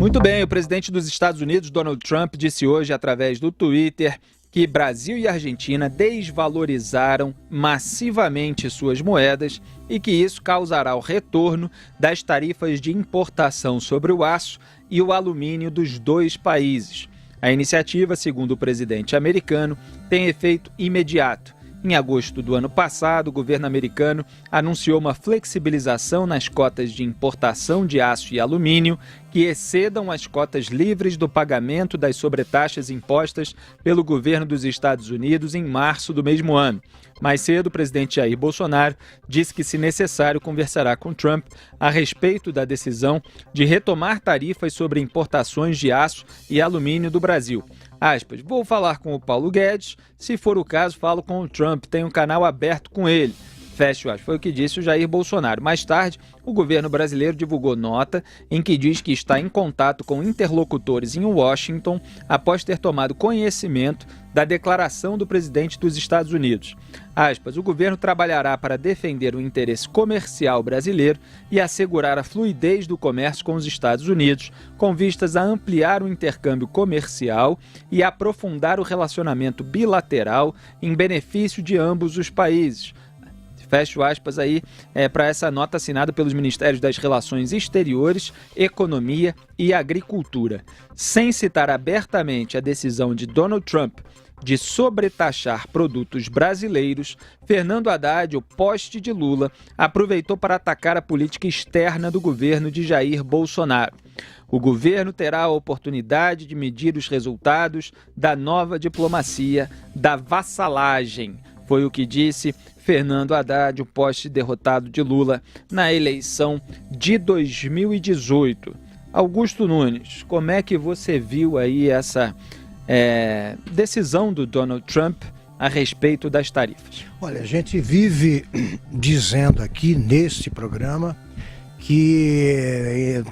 Muito bem, o presidente dos Estados Unidos, Donald Trump, disse hoje através do Twitter que Brasil e Argentina desvalorizaram massivamente suas moedas e que isso causará o retorno das tarifas de importação sobre o aço e o alumínio dos dois países. A iniciativa, segundo o presidente americano, tem efeito imediato. Em agosto do ano passado, o governo americano anunciou uma flexibilização nas cotas de importação de aço e alumínio que excedam as cotas livres do pagamento das sobretaxas impostas pelo governo dos Estados Unidos em março do mesmo ano. Mais cedo, o presidente Jair Bolsonaro disse que, se necessário, conversará com Trump a respeito da decisão de retomar tarifas sobre importações de aço e alumínio do Brasil. Aspas, vou falar com o Paulo Guedes, se for o caso, falo com o Trump, tenho um canal aberto com ele. Fecha aspas, foi o que disse o Jair Bolsonaro. Mais tarde, o governo brasileiro divulgou nota em que diz que está em contato com interlocutores em Washington após ter tomado conhecimento da declaração do presidente dos Estados Unidos. Aspas, o governo trabalhará para defender o interesse comercial brasileiro e assegurar a fluidez do comércio com os Estados Unidos, com vistas a ampliar o intercâmbio comercial e aprofundar o relacionamento bilateral em benefício de ambos os países. Fecho aspas aí para essa nota assinada pelos Ministérios das Relações Exteriores, Economia e Agricultura. Sem citar abertamente a decisão de Donald Trump de sobretaxar produtos brasileiros, Fernando Haddad, o poste de Lula, aproveitou para atacar a política externa do governo de Jair Bolsonaro. O governo terá a oportunidade de medir os resultados da nova diplomacia da vassalagem. Foi o que disse Fernando Haddad, o poste derrotado de Lula na eleição de 2018. Augusto Nunes, como é que você viu aí essa decisão do Donald Trump a respeito das tarifas? Olha, a gente vive dizendo aqui neste programa que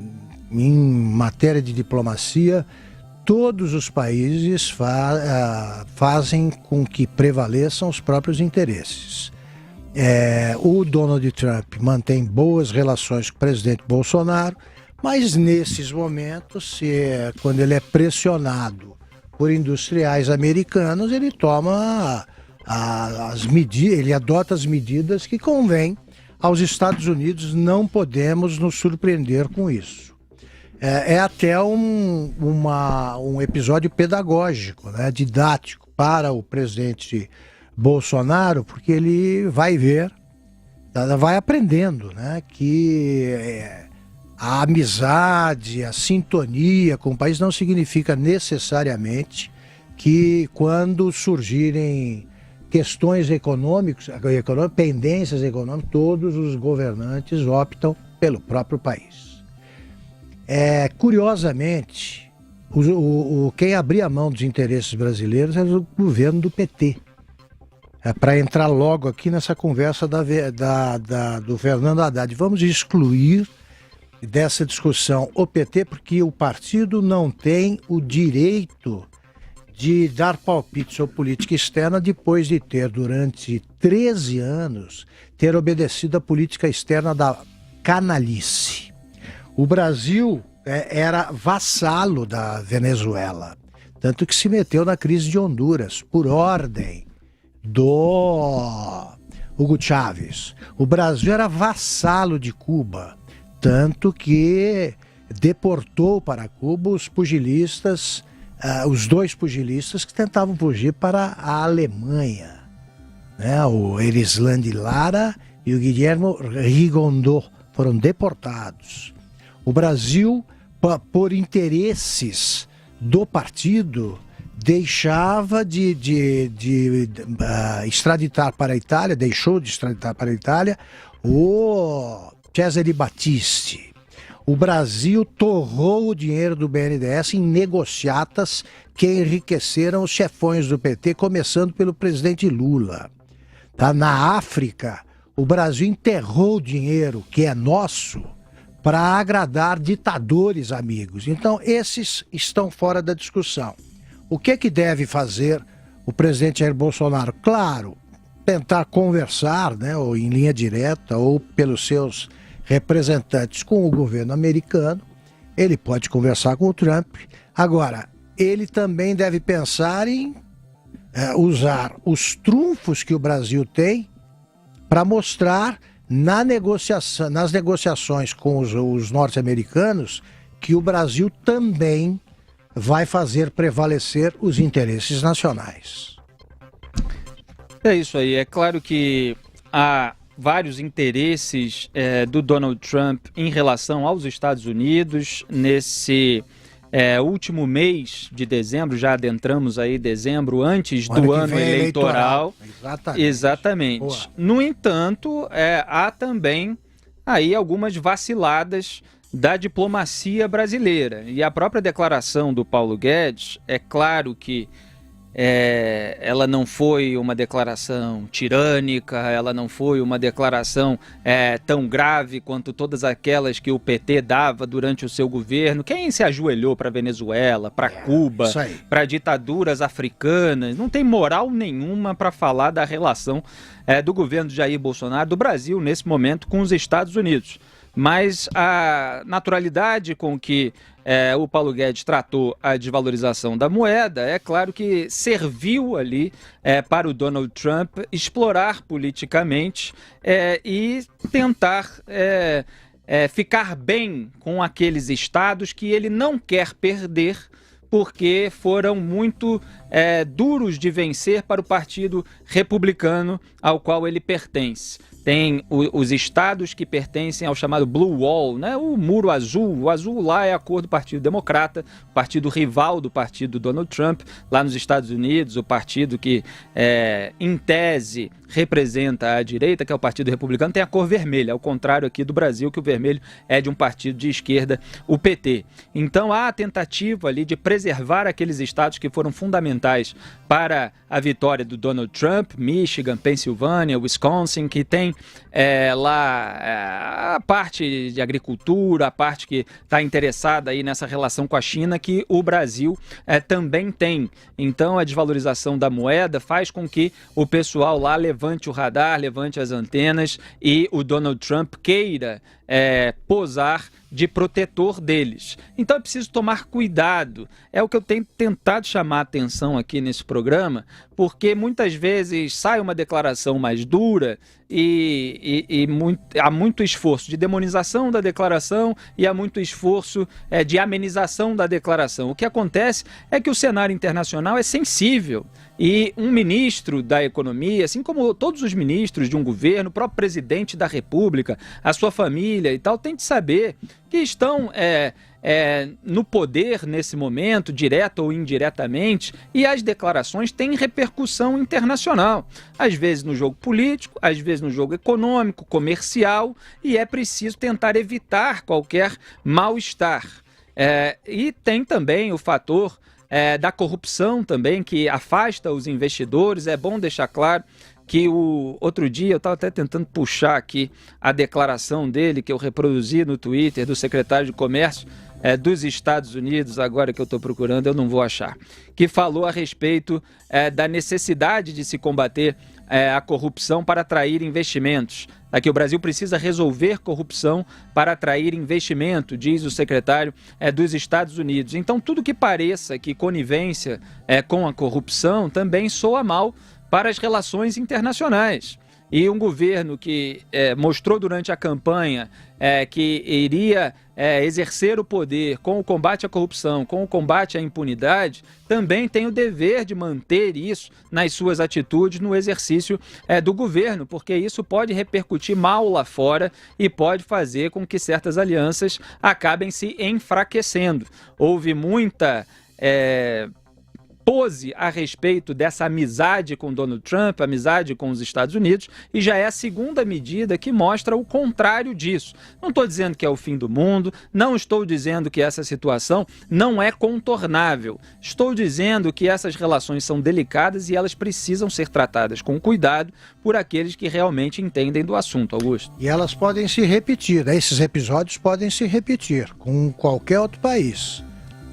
em matéria de diplomacia todos os países fazem com que prevaleçam os próprios interesses. O Donald Trump mantém boas relações com o presidente Bolsonaro, mas nesses momentos, quando ele é pressionado por industriais americanos, ele toma as medidas, ele adota as medidas que convêm aos Estados Unidos. Não podemos nos surpreender com isso. É até um episódio pedagógico, né, didático para o presidente Bolsonaro, porque ele vai ver, vai aprendendo, né, que a amizade, a sintonia com o país não significa necessariamente que quando surgirem questões econômicas, pendências econômicas, todos os governantes optam pelo próprio país. Curiosamente, quem abria a mão dos interesses brasileiros era o governo do PT. Para entrar logo aqui nessa conversa do Fernando Haddad, vamos excluir dessa discussão o PT, porque o partido não tem o direito de dar palpite sobre política externa depois de ter, durante 13 anos, ter obedecido a política externa da canalice. O Brasil era vassalo da Venezuela, tanto que se meteu na crise de Honduras, por ordem do Hugo Chávez. O Brasil era vassalo de Cuba, tanto que deportou para Cuba os pugilistas, os dois pugilistas que tentavam fugir para a Alemanha, né? O Erisland Lara e o Guillermo Rigondó foram deportados. O Brasil, por interesses do partido, deixava de extraditar para a Itália, deixou de extraditar para a Itália o Cesare Battisti. O Brasil torrou o dinheiro do BNDES em negociatas que enriqueceram os chefões do PT, começando pelo presidente Lula. Na África, o Brasil enterrou o dinheiro que é nosso para agradar ditadores amigos. Então, esses estão fora da discussão. O que deve fazer o presidente Jair Bolsonaro? Claro, tentar conversar, né, ou em linha direta ou pelos seus representantes com o governo americano ele pode conversar com o Trump. Agora, ele também deve pensar em usar os trunfos que o Brasil tem para mostrar nas negociações com os norte-americanos que o Brasil também vai fazer prevalecer os interesses nacionais. É isso aí. É claro que há vários interesses do Donald Trump em relação aos Estados Unidos. Nesse último mês de dezembro, já adentramos aí dezembro, antes do ano eleitoral. Exatamente. No entanto, há também aí algumas vaciladas da diplomacia brasileira. E a própria declaração do Paulo Guedes, é claro que ela não foi uma declaração tirânica, ela não foi uma declaração tão grave quanto todas aquelas que o PT dava durante o seu governo. Quem se ajoelhou para a Venezuela, para Cuba, para ditaduras africanas? Não tem moral nenhuma para falar da relação do governo de Jair Bolsonaro, do Brasil, nesse momento, com os Estados Unidos. Mas a naturalidade com que o Paulo Guedes tratou a desvalorização da moeda, é claro que serviu ali para o Donald Trump explorar politicamente e tentar ficar bem com aqueles estados que ele não quer perder, porque foram muito duros de vencer para o Partido Republicano ao qual ele pertence. Tem os estados que pertencem ao chamado Blue Wall, né? O muro azul. O azul lá é a cor do Partido Democrata, o partido rival do partido Donald Trump, lá nos Estados Unidos, o partido que, em tese, representa a direita, que é o Partido Republicano, tem a cor vermelha, ao contrário aqui do Brasil, que o vermelho é de um partido de esquerda, o PT. Então há a tentativa ali de preservar aqueles estados que foram fundamentais para a vitória do Donald Trump, Michigan, Pensilvânia, Wisconsin, que tem lá a parte de agricultura, a parte que está interessada aí nessa relação com a China, que o Brasil também tem. Então a desvalorização da moeda faz com que o pessoal lá levante o radar, levante as antenas e o Donald Trump queira posar de protetor deles. Então é preciso tomar cuidado. É o que eu tenho tentado chamar a atenção aqui nesse programa, porque muitas vezes sai uma declaração mais dura e há muito esforço de demonização da declaração e há muito esforço de amenização da declaração. O que acontece é que o cenário internacional é sensível e um ministro da economia, assim como todos os ministros de um governo, o próprio presidente da República, a sua família e tal, tem de saber que estão no poder nesse momento, direto ou indiretamente, e as declarações têm repercussão internacional, às vezes no jogo político, às vezes no jogo econômico, comercial, e é preciso tentar evitar qualquer mal-estar. E tem também o fator da corrupção também, que afasta os investidores. É bom deixar claro que outro dia eu estava até tentando puxar aqui a declaração dele, que eu reproduzi no Twitter, do secretário de Comércio dos Estados Unidos, agora que eu estou procurando, eu não vou achar, que falou a respeito da necessidade de se combater a corrupção para atrair investimentos. Aqui o Brasil precisa resolver corrupção para atrair investimento, diz o secretário dos Estados Unidos. Então tudo que pareça que conivência com a corrupção também soa mal para as relações internacionais. E um governo que mostrou durante a campanha que iria exercer o poder com o combate à corrupção, com o combate à impunidade, também tem o dever de manter isso nas suas atitudes no exercício do governo, porque isso pode repercutir mal lá fora e pode fazer com que certas alianças acabem se enfraquecendo. Houve muita pose a respeito dessa amizade com Donald Trump, amizade com os Estados Unidos, e já é a segunda medida que mostra o contrário disso. Não estou dizendo que é o fim do mundo, não estou dizendo que essa situação não é contornável. Estou dizendo que essas relações são delicadas e elas precisam ser tratadas com cuidado por aqueles que realmente entendem do assunto, Augusto. E elas podem se repetir, esses episódios podem se repetir com qualquer outro país.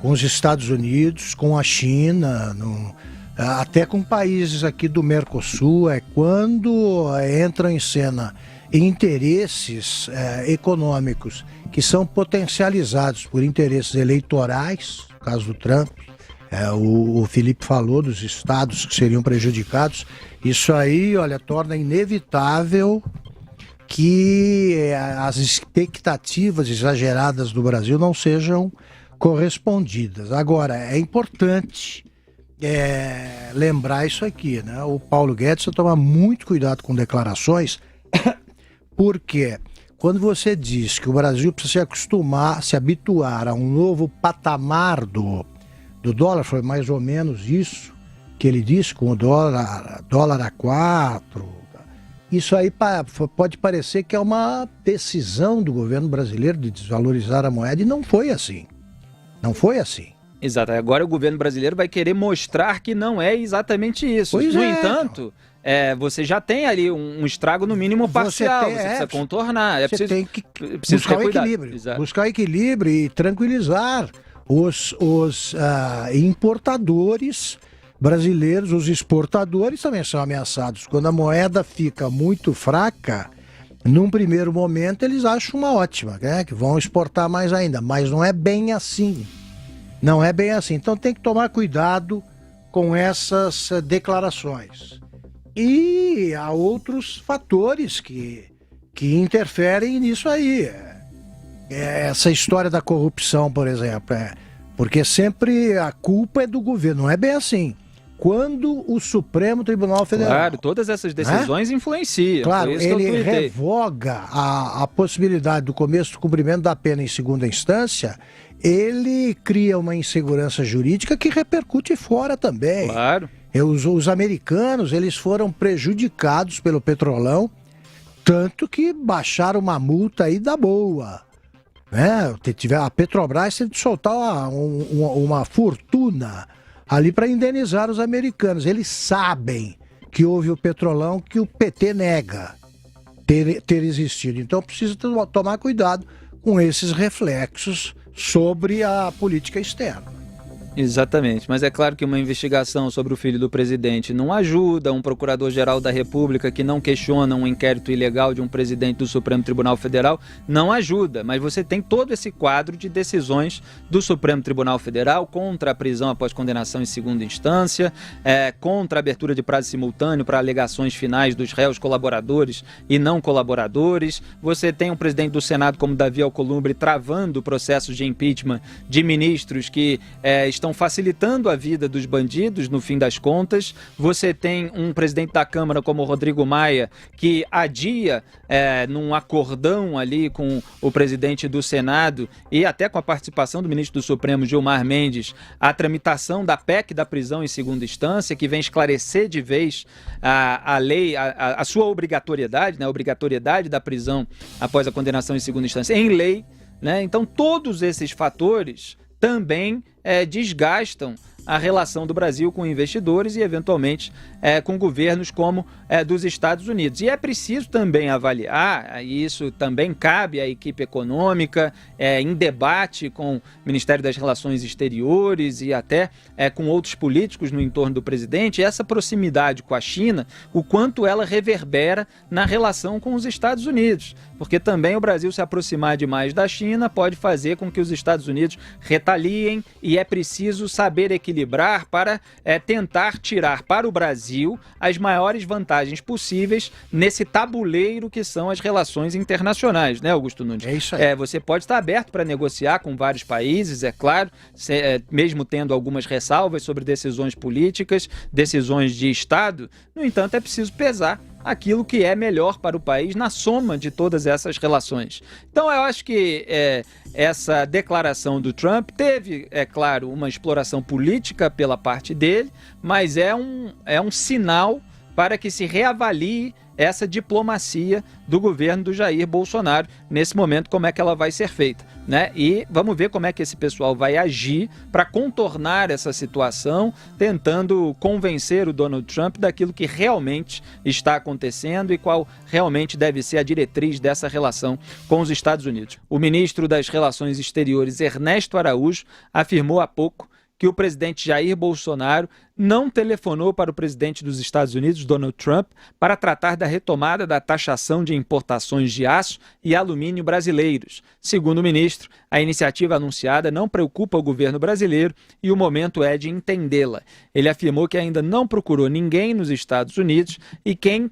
Com os Estados Unidos, com a China, até com países aqui do Mercosul, quando entram em cena interesses econômicos que são potencializados por interesses eleitorais, no caso do Trump. O Felipe falou dos estados que seriam prejudicados. Isso aí, olha, torna inevitável que as expectativas exageradas do Brasil não sejam correspondidas. Agora, é importante lembrar isso aqui, né? O Paulo Guedes precisa tomar muito cuidado com declarações, porque quando você diz que o Brasil precisa se habituar a um novo patamar do dólar, foi mais ou menos isso que ele disse, com o dólar a 4. Isso aí pode parecer que é uma decisão do governo brasileiro de desvalorizar a moeda, e não foi assim. Não foi assim. Exato. Agora o governo brasileiro vai querer mostrar que não é exatamente isso. Pois no é, entanto, você já tem ali um estrago no mínimo parcial. Você precisa contornar. Você tem que buscar o equilíbrio. Exato. Buscar equilíbrio e tranquilizar os importadores brasileiros. Os exportadores também são ameaçados. Quando a moeda fica muito fraca, num primeiro momento eles acham uma ótima, né? Que vão exportar mais ainda, mas não é bem assim. Não é bem assim. Então tem que tomar cuidado com essas declarações. E há outros fatores que interferem nisso aí. Essa história da corrupção, por exemplo, porque sempre a culpa é do governo, não é bem assim. Quando o Supremo Tribunal Federal... Claro, todas essas decisões influenciam. Claro, ele revoga a possibilidade do começo do cumprimento da pena em segunda instância, ele cria uma insegurança jurídica que repercute fora também. Claro. Os americanos, eles foram prejudicados pelo Petrolão, tanto que baixaram uma multa aí da boa. A Petrobras teve de soltar uma fortuna ali para indenizar os americanos. Eles sabem que houve o Petrolão, que o PT nega ter existido. Então precisa tomar cuidado com esses reflexos sobre a política externa. Exatamente, mas é claro que uma investigação sobre o filho do presidente não ajuda, um procurador-geral da República que não questiona um inquérito ilegal de um presidente do Supremo Tribunal Federal não ajuda, mas você tem todo esse quadro de decisões do Supremo Tribunal Federal contra a prisão após condenação em segunda instância, contra a abertura de prazo simultâneo para alegações finais dos réus colaboradores e não colaboradores, você tem um presidente do Senado como Davi Alcolumbre travando processos de impeachment de ministros que estão facilitando a vida dos bandidos, no fim das contas. Você tem um presidente da Câmara como o Rodrigo Maia, que adia, num acordão ali com o presidente do Senado e até com a participação do ministro do Supremo, Gilmar Mendes, a tramitação da PEC da prisão em segunda instância, que vem esclarecer de vez a lei, a sua obrigatoriedade, né, a obrigatoriedade da prisão após a condenação em segunda instância em lei, né? Então todos esses fatores também desgastam a relação do Brasil com investidores e, eventualmente, com governos como dos Estados Unidos. E é preciso também avaliar, e isso também cabe à equipe econômica, em debate com o Ministério das Relações Exteriores e até com outros políticos no entorno do presidente, essa proximidade com a China, o quanto ela reverbera na relação com os Estados Unidos. Porque também o Brasil se aproximar demais da China pode fazer com que os Estados Unidos retaliem, e é preciso saber equilibrar para tentar tirar para o Brasil as maiores vantagens possíveis nesse tabuleiro que são as relações internacionais, né, Augusto Nunes? É isso aí. Você pode estar aberto para negociar com vários países, é claro, mesmo tendo algumas ressalvas sobre decisões políticas, decisões de Estado. No entanto, é preciso pesar aquilo que é melhor para o país na soma de todas essas relações. Então eu acho que essa declaração do Trump teve, é claro, uma exploração política pela parte dele, mas é um sinal para que se reavalie essa diplomacia do governo do Jair Bolsonaro nesse momento, como é que ela vai ser feita, né? E vamos ver como é que esse pessoal vai agir para contornar essa situação, tentando convencer o Donald Trump daquilo que realmente está acontecendo e qual realmente deve ser a diretriz dessa relação com os Estados Unidos. O ministro das Relações Exteriores, Ernesto Araújo, afirmou há pouco que o presidente Jair Bolsonaro não telefonou para o presidente dos Estados Unidos, Donald Trump, para tratar da retomada da taxação de importações de aço e alumínio brasileiros. Segundo o ministro, a iniciativa anunciada não preocupa o governo brasileiro e o momento é de entendê-la. Ele afirmou que ainda não procurou ninguém nos Estados Unidos e quem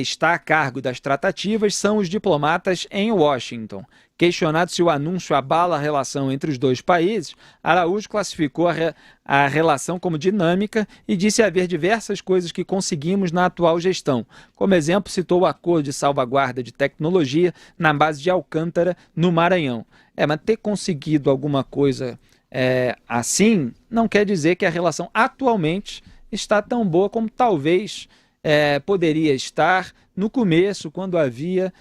está a cargo das tratativas são os diplomatas em Washington. Questionado se o anúncio abala a relação entre os dois países, Araújo classificou a relação como dinâmica e disse haver diversas coisas que conseguimos na atual gestão. Como exemplo, citou o acordo de salvaguarda de tecnologia na base de Alcântara, no Maranhão. Mas ter conseguido alguma coisa assim não quer dizer que a relação atualmente está tão boa como talvez poderia estar no começo, quando havia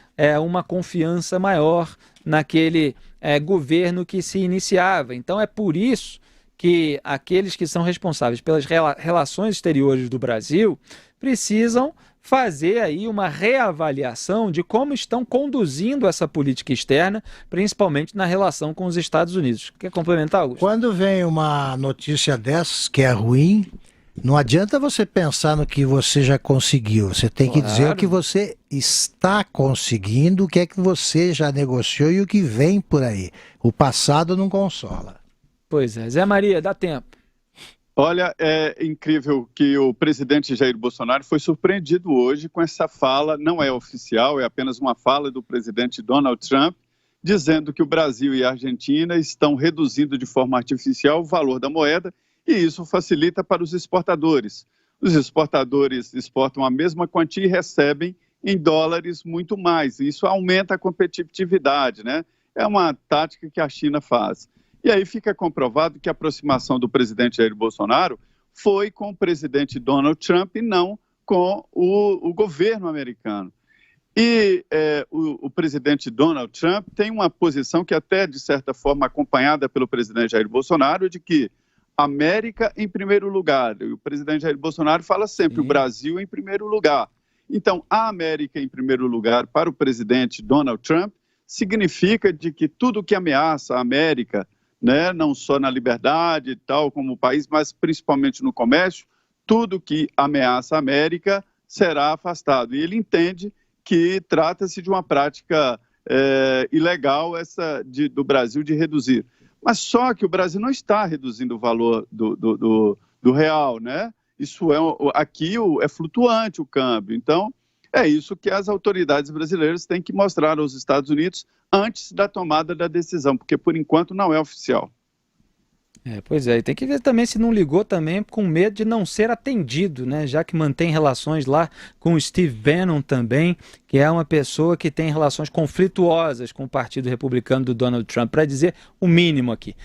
uma confiança maior naquele governo que se iniciava. Então é por isso que aqueles que são responsáveis pelas relações exteriores do Brasil precisam fazer aí uma reavaliação de como estão conduzindo essa política externa, principalmente na relação com os Estados Unidos. Quer complementar, Augusto? Quando vem uma notícia dessas que é ruim, não adianta você pensar no que você já conseguiu. Você tem que dizer o que você está conseguindo, o que é que você já negociou e o que vem por aí. O passado não consola. Pois é. Zé Maria, dá tempo. Olha, é incrível que o presidente Jair Bolsonaro foi surpreendido hoje com essa fala, não é oficial, é apenas uma fala do presidente Donald Trump, dizendo que o Brasil e a Argentina estão reduzindo de forma artificial o valor da moeda e isso facilita para os exportadores. Os exportadores exportam a mesma quantia e recebem em dólares muito mais. Isso aumenta a competitividade, né? É uma tática que a China faz. E aí fica comprovado que a aproximação do presidente Jair Bolsonaro foi com o presidente Donald Trump e não com o governo americano. E o presidente Donald Trump tem uma posição que até, de certa forma, acompanhada pelo presidente Jair Bolsonaro, de que América em primeiro lugar. E o presidente Jair Bolsonaro fala sempre o Brasil em primeiro lugar. Então, a América em primeiro lugar para o presidente Donald Trump significa de que tudo que ameaça a América, né, não só na liberdade e tal como o país, mas principalmente no comércio, tudo que ameaça a América será afastado. E ele entende que trata-se de uma prática ilegal do Brasil de reduzir. Mas só que o Brasil não está reduzindo o valor do real, né? Isso aqui é flutuante o câmbio. Então, é isso que as autoridades brasileiras têm que mostrar aos Estados Unidos antes da tomada da decisão, porque por enquanto não é oficial. Pois é, e tem que ver também se não ligou também com medo de não ser atendido, né? Já que mantém relações lá com o Steve Bannon também, que é uma pessoa que tem relações conflituosas com o Partido Republicano do Donald Trump, para dizer o mínimo aqui.